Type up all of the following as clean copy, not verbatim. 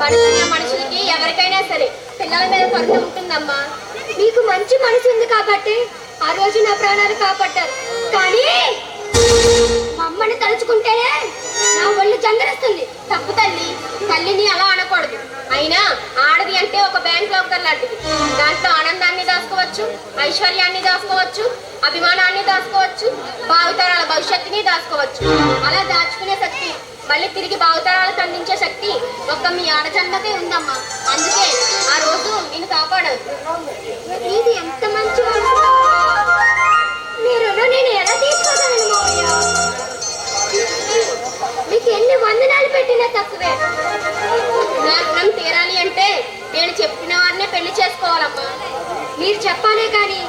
పడుతున్న మనుషులకి ఎవరికైనా సరే పిల్లల మీద కరుణ ఉంటుందమ్మా. మీకు మంచి మనసు ఉంది కాబట్టి ఆ రోజు నా ప్రాణాలు కాపాడ్డారు. కానీ మా అమ్మని తలుచుకుంటేనే నా ఒళ్ళు జంగరిస్తుంది. తప్పు తల్లి, తల్లిని అలా అనకూడదు. అయినా ఆడది అంటే ఒక బ్యాంక్ లాకర్ లాంటిది. దాంట్లో ఆనందాన్ని దాచుకోవచ్చు, ఐశ్వర్యాన్ని దాచుకోవచ్చు, అభిమానాన్ని దాచుకోవచ్చు, భావితరాల భవిష్యత్తుని దాచుకోవచ్చు. అలా దాచుకునే శక్తి, మళ్ళీ తిరిగి భావితరాలకు అందించే శక్తి ఒక్క మీ ఆడజన్మకే ఉందమ్మా. అందుకే ఆ రోజు నేను కాపాడాను. ఇది ఎంత మంచి మనసు. మీరు నేను ఎలా తీసుకోగలను మావయ్య? మీకు ఎన్ని వందనాలు పెట్టినా తక్కువే. నా రుణం తీరాలి అంటే నేను చెప్పిన వారినే పెళ్లి చేసుకోవాలమ్మా. మీరు చెప్పాలే కానీ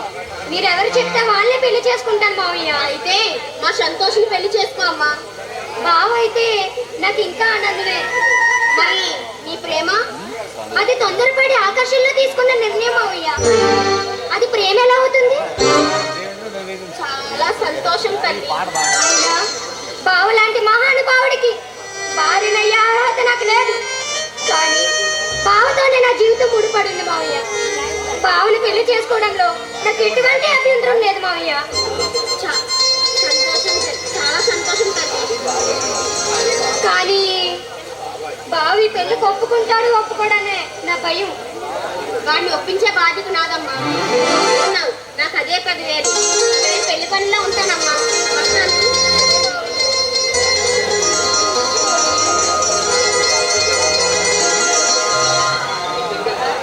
మీరెవరు చెప్తే వాళ్ళే పెళ్లి చేసుకుంటాను మావయ్య. అయితే మా సంతోషిని పెళ్లి చేసుకో అమ్మా. బావ అయితే నాకు ఇంకా ఆనందమే. మరి నీ ప్రేమ? అది తొందరపడి ఆకర్షణలో తీసుకున్న నిర్ణయం మావయ్య. అది ప్రేమ ఎలా అవుతుంది? చాలా సంతోషం తల్లి. అయినా బావ లాంటి మహానుభావుడికి భార్యనయ్యే అర్హత నాకు లేదు. కానీ బావతోనే నా జీవితం ముడిపడింది మావయ్య. బావని పెళ్లి చేసుకోవడంలో నాకు ఎటువంటి అభ్యంతరం లేదు మావయ్య. చాలా సంతోషం తల్లి. కానీ బావి పెళ్లికి ఒప్పుకుంటాడు ఒప్పుకోడనే నా భయం. వాడిని ఒప్పించే బాధ్యత నాదమ్మా. నాకు అదే 10,000. నేను పెళ్లి పనిలో ఉంటానమ్మా. వస్తాను.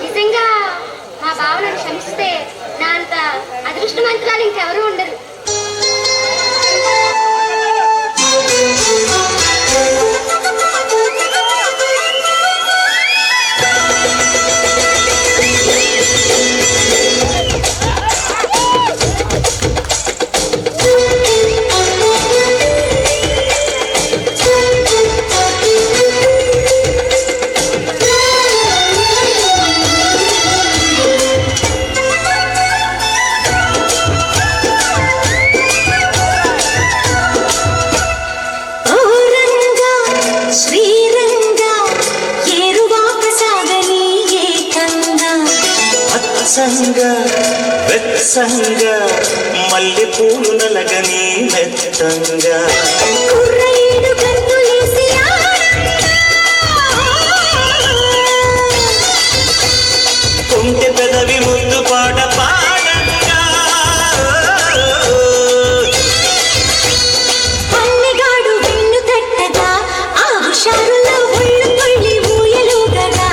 నిజంగా మా బావను క్షమిస్తే నా అంత అదృష్టవంతురాలు ఇంకెవరూ ఉండరు. వెత్సంగా మల్లె పూలు నలగని మెత్తంగా కుంటె పెదవి ముందు పాట పాడంగా పల్లెగాడు వెన్ను తట్టగా ఆ హుషారులో ఒళ్ళు పళ్ళి ఊయలుగగా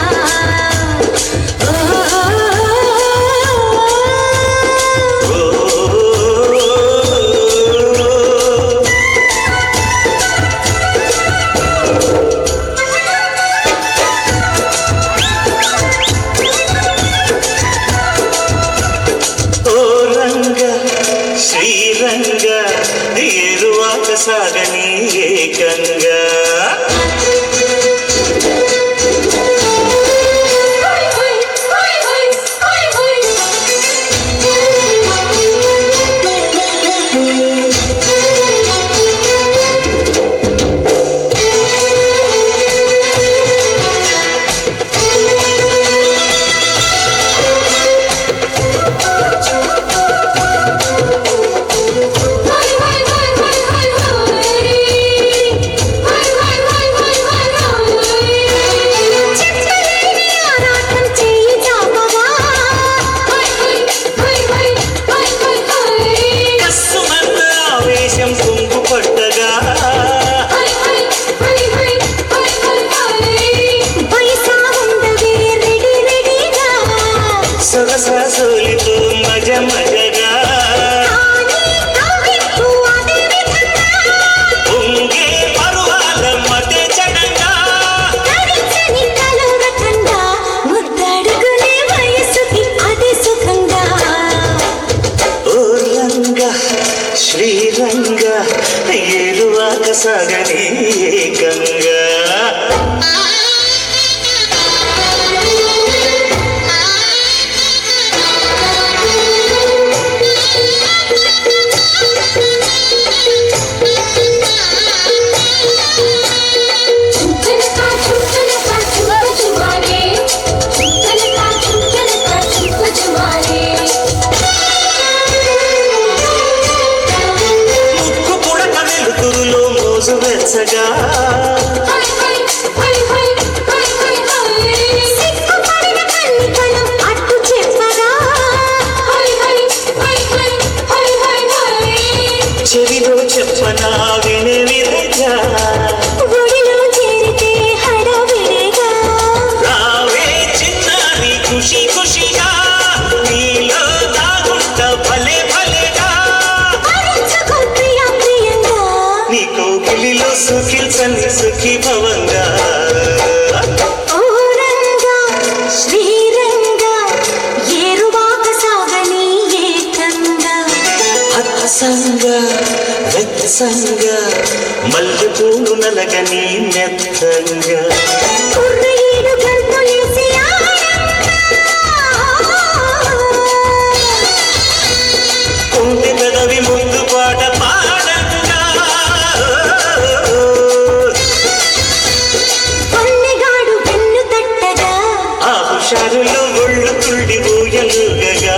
హుషారులో ఒళ్ళు తుళ్ళి ఊయలుగగా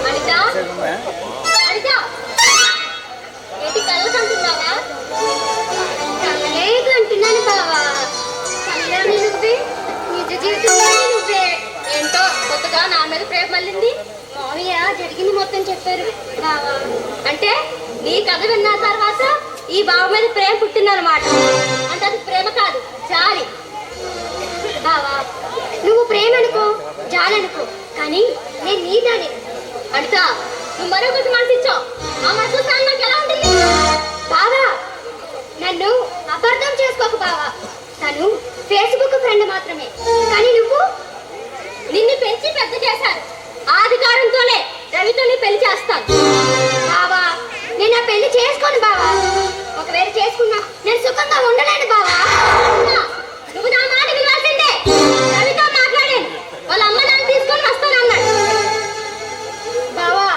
అనిత అనిత ఏంటి కళ్ళు కంటున్నావా? లేదు అంటున్నాను బావా. కళ్ళలోని నువ్వే, నిజ జీవితంలోని నువ్వే. ఏంటో కొత్తగా నా మీద ప్రేమ మళ్ళింది. మావయ్య జరిగింది మొత్తం చెప్పారు బావా. అంటే నీ కథ విన్న తర్వాత ఈ బావ మీద ప్రేమ పుట్టిందన్నమాట. అంటే అది ప్రేమ కాదు, జాలి. బావా నువ్వు ప్రేమ అనుకో, జాలనుకో, కానీ నేను నీదానే. అనిత నువ్వు మరొకటి మనసు ఇచ్చావు. ఆ మనసు స్థానం నాకు ఎలా ఉంటుంది? బావా నన్ను అపార్థం చేసుకోకు బావా. తను ఫేస్బుక్ ఫ్రెండ్ మాత్రమే, కానీ నువ్వు నిన్ను పెంచి పెద్ద చేశారు. ఆ అధికారంతోనే రవితో నీ పెళ్లి చేస్తాను. బావా నేను ఆ పెళ్లి చేసుకోను బావా. ఒకవేళ చేసుకున్నా నేను సుఖంగా ఉండలేను బావా. అమ్మా, నువ్వు నా మాట వినాల్సిందే. రవితో మాట్లాడాను. వాళ్ళ అమ్మ నన్ను తీసుకొని వస్తానన్నాడు. బావా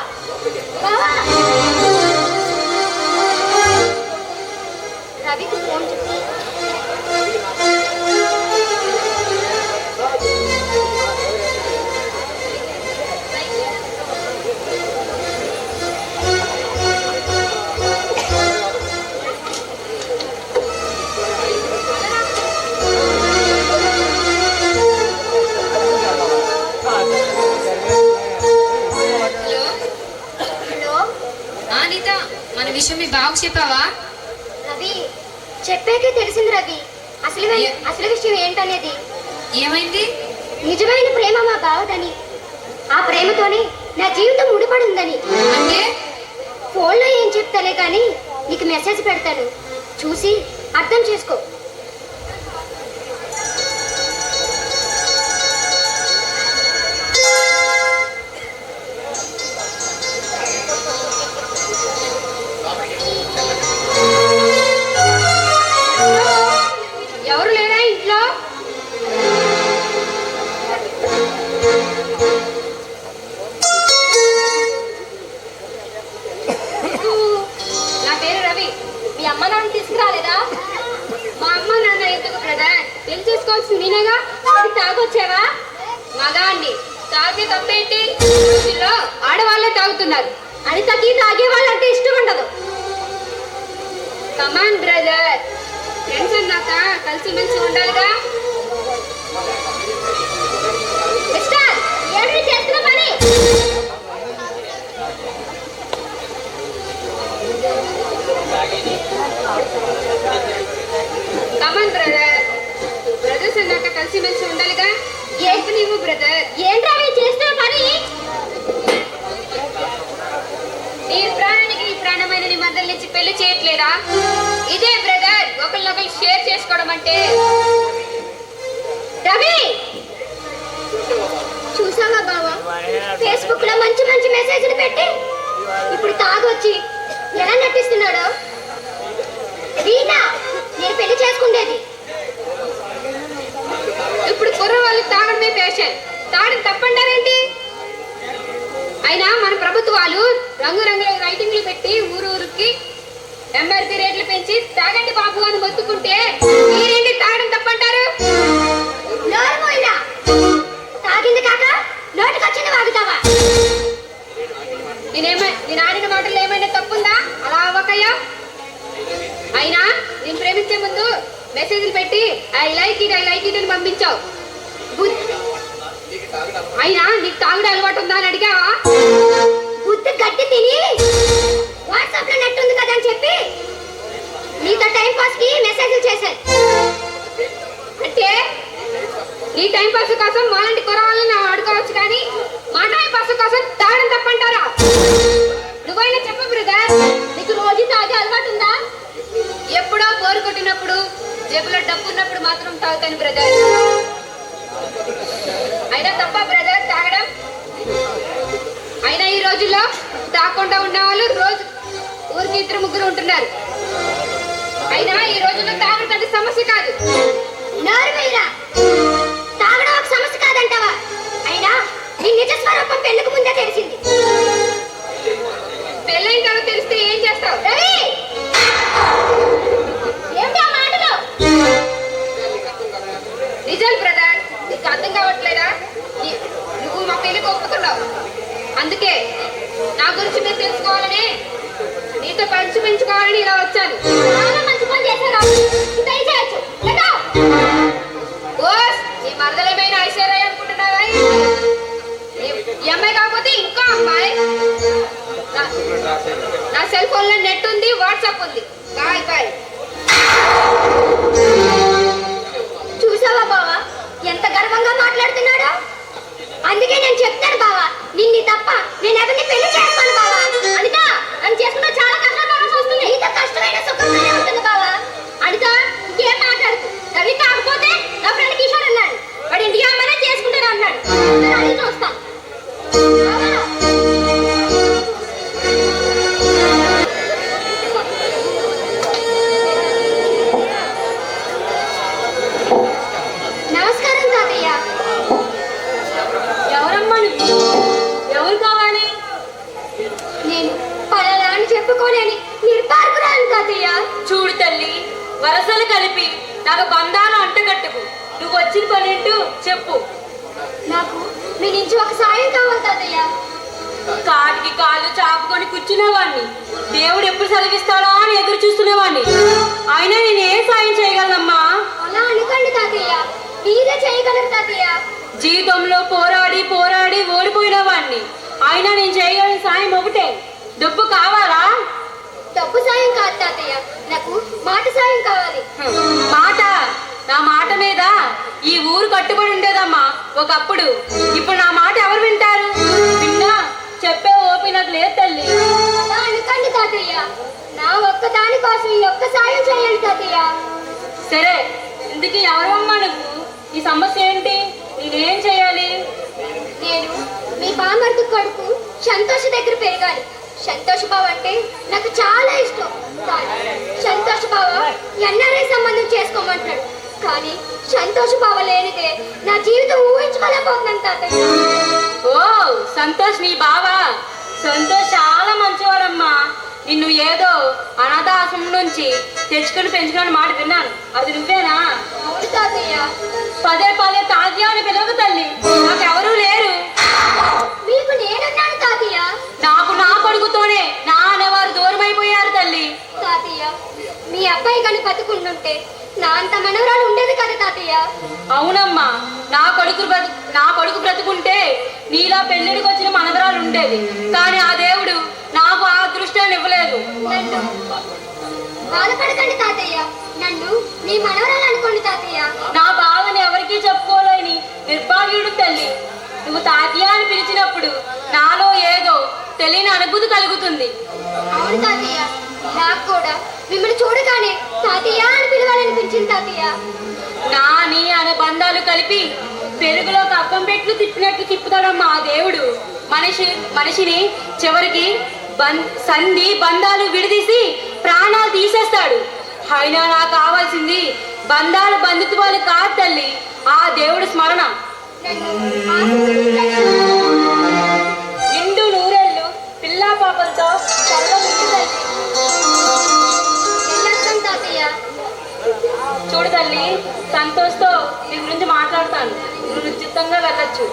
బావా రవికి ఫోన్ చెప్పు. హలో అనిత, మన విషయం మీ బావకు చెప్పావా? రవి చెప్పాకే తెలిసింది రవి అసలు విషయం ఏంటనేది. ఏమైంది? నిజమైన ప్రేమ మా బావదని, ఆ ప్రేమతోనే నా జీవితం ముడిపడి ఉందని. అంటే ఫోన్లో ఏం చెప్తాలే కానీ నీకు మెసేజ్ పెడతాను, చూసి అర్థం చేసుకో. ఎవరు లేరా ఇంట్లో? నా పేరు రవి. మీ అమ్మ నాన్న తీసుకురాలేదా? మా అమ్మ నాన్న ఎందుకు బ్రదర్? పెళ్లి చేసుకోవాల్సింది నేనేగా. అది తాగొచ్చావా? మగా అండి, తాగితే తప్పేంటి? రోజుల్లో ఆడవాళ్ళే తాగుతున్నారు. అనితకి తాగే వాళ్ళంటే ఇష్టం ఉండదు. కమాన్ బ్రదర్, ఫ్రెండ్స్ అన్నాక కలిసిమెలిసి ఉండాలిగా. మిస్టర్, ఏంటి చేస్తున్న పని? కమాన్ బ్రదర్, బ్రదర్స్ అన్నాక కలిసిమెలిసి ఉండాలిగా. ఏంటి నీవు బ్రదర్? ఏంట్రా మీరు చేస్తున్న పని? నీ ప్రాణానికి ఈ ప్రాణమైన నీ మధ్య నుంచి పెళ్లి చేయట్లేదా? ఇదే బ్రదర్ ఒకరినొకరు షేర్ చేసుకోవడం అంటే. రవి చూసావా బావా, ఫేస్బుక్ లో మంచి మంచి మెసేజ్లు పెట్టి ఇప్పుడు తాగొచ్చి ఎలా నటిస్తున్నాడో. వీణా నేను పెళ్లి చేసుకుండేది. ఇప్పుడు కుర్ర వాళ్ళు తాగడమే ఫ్యాషన్. తాగడం తప్పంటారేంటి? అయినా మన ప్రభుత్వాలు రంగురంగుల రైటింగ్లు పెట్టి ఊరూరికి ఎంఆర్పీ రేట్లు పెంచి తాగండి బాబు అని మొత్తుకుంటే మీరేంటి తాగడం తప్పంటారు? నోరు మూయరా. తాగింది కాక నోటికొచ్చింది వాగుతావా? నేను ఆడిన మాటలు ఏమైనా తప్పుందా? అలా అవ్వకయ్యా. అయినా నేను ప్రేమించే ముందు మెసేజ్లు పెట్టి ఐ లైక్ ఇట్ అని పంపించావు. అయినా నీకు తాగుడు అలవాటు ఉందా అని అడిగావా? బుద్ధి గట్టి తిని వాట్సాప్ లో నెట్ ఉంది కదా అని చెప్పి నీతో టైం పాస్ కి మెసేజ్లు చేశాను. అంటే నీ టైం పాస్ కోసం మాలాంటి కురవాళ్ళని ఆడుకోవచ్చు, కానీ మా టైం పాస్ కోసం తాగడం తప్పంటారా? నువ్వైనా చెప్పు బ్రదర్, నీకు రోజు తాగే అలవాటు ఉందా? ఎప్పుడో బోరు కొట్టినప్పుడు, జేబులో డబ్బు ఉన్నప్పుడు మాత్రం తాగుతాను బ్రదర్. అయినా తప్ప బ్రదర్ తాగడం? అయినా ఈ రోజుల్లో తాగకుండా ఉన్న వాళ్ళు రోజు ఊరికి రోజుకి 2-3 ఉంటున్నారు. అయినా ఈ రోజుల్లో తాగుడు పెద్ద సమస్య కాదు. నోరుమీరా తాగడం ఒక సమస్య కాదంటావా? అయినా నీ నిజ స్వరూపం పెళ్లికి ముందే తెలిసింది. పెళ్ళైన తర్వాత తెలిస్తే ఏం చేస్తావు? రవి ఏమిటి ఆ మాటలు? నిజాలు బ్రదర్, నీకు అర్థం కావట్లేదా? నువ్వు మా పెళ్లికి ఒప్పుకున్నావు. అందుకే నా గురించి మీరు తెలుసుకోవాలని, నీతో పంచుకోవాలని ఇలా వచ్చాను. చాలా మంచి పని చేశారు. దయచేయచ్చు బోస్, నీ మరదలేమైనా ఐశ్వర్య అనుకుంటున్నావా? ఈ అమ్మాయి కాకపోతే ఇంకో అమ్మాయి. నా సెల్ ఫోన్ లో నెట్ ఉంది, వాట్సాప్ ఉంది. Bye bye. చూసావా బావా ఎంత గర్వంగా మాట్లాడుతున్నాడో? అందుకే నేను చెప్తాను బావా, నిన్ను తప్ప నేను ఎవరిని పెళ్లి చేసుకోను బావా. అనిత నన్ను చేసుకున్నా చాలా కష్టపడాల్సి వస్తుంది. ఇంత కష్టమైన సుఖంగానే ఉంటుంది బావా. అనిత ఇంకేం మాట్లాడుతూ రవి కాకపోతే నా ఫ్రెండ్ కిషోర్ అన్నాడు. వాడు ఇంటికి అమ్మనే చేసుకుంటాను అన్నాడు. నేను అడిగి చూస్తాను. నమస్కారం తాతయ్య. ఎవరమ్మా నువ్వు? ఎవరు కావాలి? నేను పలానా అని చెప్పుకోలేని నిర్పార్కురాలు తాతయ్య. చూడు తల్లి, వరసలు కలిపి నాకు బంధాలు అంటగట్టుకు. నువ్వు వచ్చిన పనేంటో చెప్పు. నాకు మీ నుంచి ఒక సాయం కావాలి తాతయ్య. కాటికి కాళ్ళు చాపుకొని కూర్చునేవాడిని. దేవుడు ఎప్పుడు సెలవిస్తాడా అని ఎదురు చూస్తునేవాడిని. అయినా నేను ఏ సాయం చేయగలనమ్మా? అలా అనుకోండి తాతయ్య, మీరే చేయగలరు తాతయ్య. జీవితంలో పోరాడి పోరాడి ఓడిపోయిన వాడిని. అయినా నేను చేయగలిగిన సాయం ఒకటే. డబ్బు కావాలా? డబ్బు సాయం కాదు తాతయ్య, నాకు మాట సాయం కావాలి. మాట? నా మాట మీద ఈ ఊరు కట్టుబడి ఉండేదమ్మా ఒకప్పుడు. ఇప్పుడు నా మాట ఎవరు వింటారు? విన్నా చెప్పే ఓపి నాకు లేదు తల్లి. అలా అనుకోండి తాతయ్య, నా ఒక్క దాని కోసం ఈ ఒక్క సాయం చేయండి తాతయ్య. సరే, ఇందుకు ఎవరమ్మా నువ్వు? ఈ సమస్య ఏంటి? నేనేం చేయాలి? నేను మీ బామర్ది కొడుకు సంతోష్ దగ్గర పెరగాలి. సంతోష్ బావ అంటే నాకు చాలా ఇష్టం. కానీ సంతోష్ బావ ఎన్ఆర్ఐ సంబంధం చేసుకోమంటాడు. కానీ సంతోష్ బావ లేనిదే నా జీవితం ఊహించుకోలేకపోతున్నాను తాతయ్య. ఓ, సంతోష్ నీ బావా? సంతోష్ చాలా మంచివాడమ్మా. నిన్ను ఏదో అనాథాశ్రమం నుంచి తెచ్చుకొని పెంచుకుని మాట విన్నాను. అది నువ్వేనా? అవును తాతయ్య. పదే పదే తాతయ్య అని పిలవకు తల్లి, నాకెవరూ లేరు. మీకు నేనున్నాను తాతయ్య. నాకు నా కొడుకుతోనే నా అనేవారు దూరం అయిపోయారు తల్లి. తాతయ్య, మీ అబ్బాయి కను బతుకుంటుంటే నా అంత మనవరాలు ఉండేది కదా తాతయ్య. అవునమ్మా, నా కొడుకు బ్రతుకుంటే నీలా పెళ్ళిడికి వచ్చిన మనవరాలు ఉండేది. కానీ ఆ దేవుడు నాకు ఆ అదృష్టాన్ని ఇవ్వలేదు. నన్ను బాధపడకండి తాతయ్య, నన్ను మీ మనవరాలు అనుకోండి తాతయ్య. నా బావని ఎవరికీ చెప్పుకోలేని నిర్భాగ్యుడు తల్లి. నువ్వు తాతయ్య అని పిలిచినప్పుడు నాలో ఏదో తెలియని అనుభూతి కలుగుతుంది. అవును తాతయ్య, నాకు కూడా మిమ్మల్ని చూడగానే తాతయ్య అని పిలవాలనిపించింది తాతయ్య. నా నీ అనే బంధాలు కలిపి పెరుగులో కప్పం పెట్లు తిప్పినట్లు తిప్పుతాడమ్మా ఆ దేవుడు. మనిషిని చివరికి సంధి బంధాలు విడదీసి ప్రాణాలు తీసేస్తాడు. అయినా నాకు కావాల్సింది బంధాలు బంధుత్వాలు కాదు తల్లి, ఆ దేవుడి స్మరణ. నిండు నూరేళ్ళు పిల్లా పాపలతో తాతయ్య. చూడు తల్లి, సంతోష్తో నీ గురించి మాట్లాడతాను. నువ్వు నిశ్చితంగా వెళ్ళొచ్చు.